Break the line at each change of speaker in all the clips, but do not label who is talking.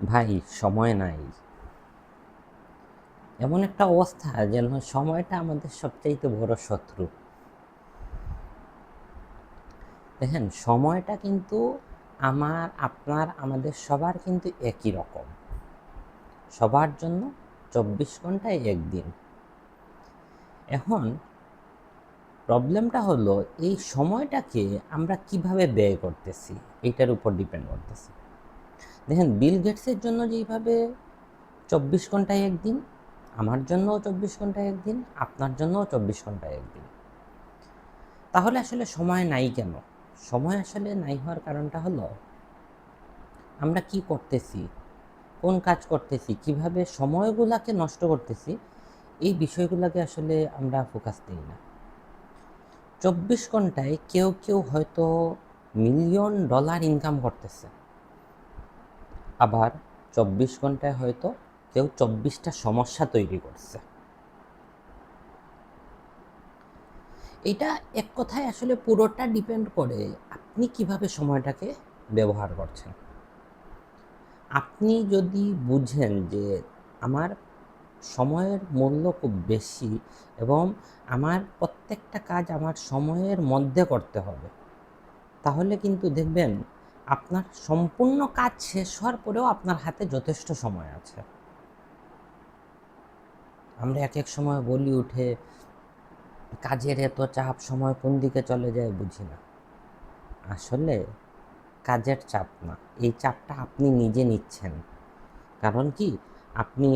ভাই, সময় নাই। এমন একটা অবস্থা যেন সময়টা আমাদের সবচাইতে বড় শত্রু। দেখেন, সময়টা কিন্তু আমার, আপনার, আমাদের সবার কিন্তু একই রকম। সবার জন্য 24 ঘন্টায় একদিন। এখন প্রবলেমটা হলো এই সময়টাকে আমরা কিভাবে ব্যয় করতেছি, এইটার উপর ডিপেন্ড করতেছে। দেখেন, বিল গেটসের জন্য যেইভাবে 24 ঘন্টায় একদিন, আমার জন্যও 24 ঘন্টায় একদিন, আপনার জন্যও 24 ঘন্টায় একদিন। তাহলে আসলে সময় নাই কেন? সময় আসলে নাই হওয়ার কারণটা হলো আমরা কি করতেছি, কোন কাজ করতেছি, কিভাবে সময়গুলাকে নষ্ট করতেছি, এই বিষয়গুলোকে আসলে আমরা ফোকাস দিই না। 24 ঘন্টায় কেউ কেউ হয়তো $1,000,000 ইনকাম করতেছে, আবার 24 ঘন্টায় হয়তো কেউ 24টা সমস্যা তৈরি করছে। এটা এক কথায় আসলে পুরোটা ডিপেন্ড করে আপনি কিভাবে সময়টাকে ব্যবহার করছেন। আপনি যদি বুঝেন যে আমার সময়ের মূল্য খুব বেশি এবং আমার প্রত্যেকটা কাজ আমার সময়ের মধ্যে করতে হবে, তাহলে কিন্তু দেখবেন আপনার সম্পূর্ণ কাজ শেষ হওয়ার পরেও আপনার হাতে যথেষ্ট সময় আছে। আমরা এক এক সময় বলি উঠে, কাজের এত চাপ, সময় কোন দিকে চলে যায় বুঝি না। আসলে কাজের চাপ না, এই চাপটা আপনি নিজে নিচ্ছেন। কারণ কি, আপনি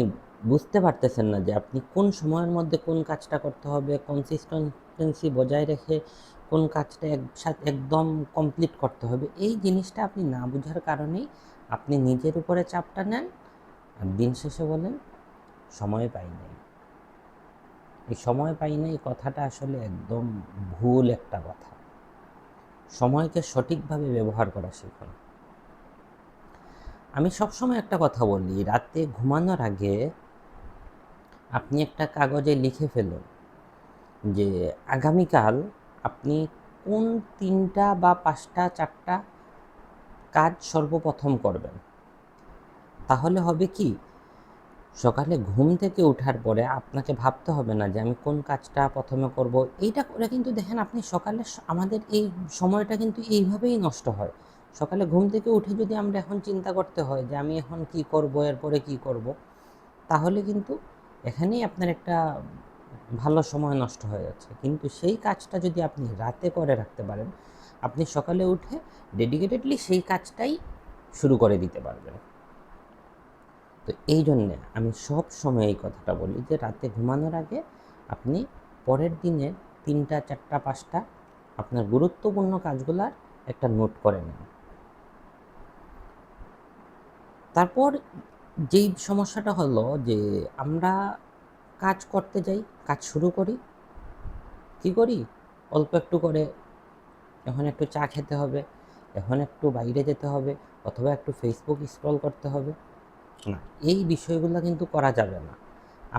বুঝতে পারতেছেন না যে আপনি কোন সময়ের মধ্যে কোন কাজটা করতে হবে, কনসিস্টেন্সি বজায় রেখে কোন কাজটা একসাথে একদম কমপ্লিট করতে হবে। এই জিনিসটা আপনি না বুঝার কারণেই আপনি নিজের উপরে চাপটা নেন, আর দিন শেষে বলেন সময় পাই নাই। এই সময় পাই নাই কথাটা আসলে একদম ভুল একটা কথা। সময়কে সঠিকভাবে ব্যবহার করা শিখুন। আমি সবসময় একটা কথা বলি, রাতে ঘুমানোর আগে আপনি একটা কাগজে লিখে ফেলুন যে আগামীকাল আপনি কোন 3টা বা 5টা 4টা কাজ সর্বপ্রথম করবেন। তাহলে হবে কি, সকালে ঘুম থেকে ওঠার পরে আপনাকে ভাবতে হবে না যে আমি কোন কাজটা প্রথমে করব। এইটা করে কিন্তু দেখেন আপনি সকালে আমাদের এই সময়টা কিন্তু এইভাবেই নষ্ট হয়। সকালে ঘুম থেকে উঠে যদি আমরা এখন চিন্তা করতে হয় যে আমি এখন কি করব, এরপরে কি করব, তাহলে কিন্তু এখানেই আপনার একটা ভালো সময় নষ্ট হয়ে যাচ্ছে। কিন্তু সেই কাজটা যদি আপনি রাতে করে রাখতে পারেন, আপনি সকালে উঠে ডেডিকেটেডলি সেই কাজটাই শুরু করে দিতে পারবেন। তো এই জন্যে আমি সব সময় এই কথাটা বলি যে রাতে ঘুমানোর আগে আপনি পরের দিনের 3টা 4টা 5টা আপনার গুরুত্বপূর্ণ কাজগুলার একটা নোট করে নেন। তারপর যেই সমস্যাটা হলো যে আমরা কাজ করতে যাই, কাজ শুরু করি, কি করি, অল্প একটু করে এখন একটু চা খেতে হবে, এখন একটু বাইরে যেতে হবে, অথবা একটু ফেসবুক স্ক্রল করতে হবে। না, এই বিষয়গুলো কিন্তু করা যাবে না।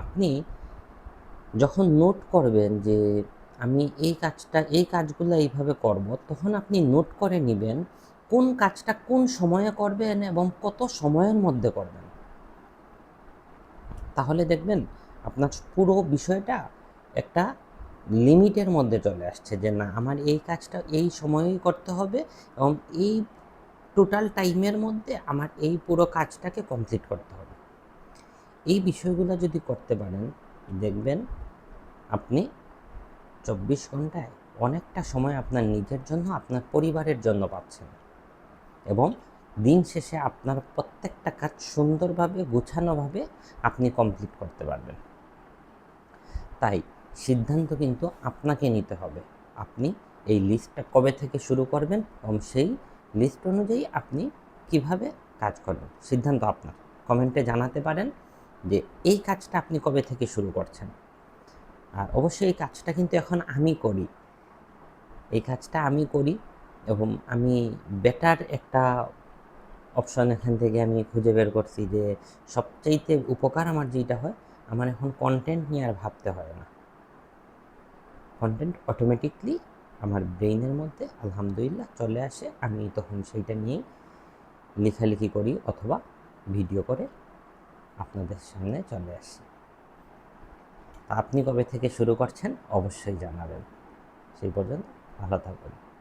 আপনি যখন নোট করবেন যে আমি এই কাজটা, এই কাজগুলো এইভাবে করব, তখন আপনি নোট করে নেবেন কোন কাজটা কোন সময়ে করবেন এবং কত সময়ের মধ্যে করবেন। তাহলে দেখবেন আপনার পুরো বিষয়টা একটা লিমিটের মধ্যে চলে আসছে যে না, আমার এই কাজটা এই সময়েই করতে হবে এবং এই টোটাল টাইমের মধ্যে আমার এই পুরো কাজটাকে কমপ্লিট করতে হবে। এই বিষয়গুলো যদি করতে পারেন, দেখবেন আপনি 24 ঘন্টায় অনেকটা সময় আপনার নিজের জন্য, আপনার পরিবারের জন্য পাচ্ছেন এবং দিন শেষে আপনার প্রত্যেকটা কাজ সুন্দরভাবে গোছানোভাবে আপনি কমপ্লিট করতে পারবেন। তাই সিদ্ধান্ত কিন্তু আপনাকে নিতে হবে। আপনি এই লিস্টটা কবে থেকে শুরু করবেন এবং সেই লিস্ট অনুযায়ী আপনি কিভাবে কাজ করবেন, সিদ্ধান্ত আপনার। কমেন্টে জানাতে পারেন যে এই কাজটা আপনি কবে থেকে শুরু করছেন। আর অবশ্যই এই কাজটা কিন্তু এখন আমি করি, এই কাজটা আমি করি এবং আমি বেটার একটা অপশন এখান থেকে আমি খুঁজে বের করছি যে সবচাইতে উপকার আমার যেটা হয়, আমার এখন কন্টেন্ট নিয়ে আর ভাবতে হয় না। কন্টেন্ট অটোমেটিকলি আমার ব্রেইনের মধ্যে আলহামদুলিল্লাহ চলে আসে, আমি তখন সেইটা নিয়েই লেখালেখি করি অথবা ভিডিও করে আপনাদের সামনে চলে আসি। আপনি কবে থেকে শুরু করছেন অবশ্যই জানাবেন। সেই পর্যন্ত ভালো থাকবেন।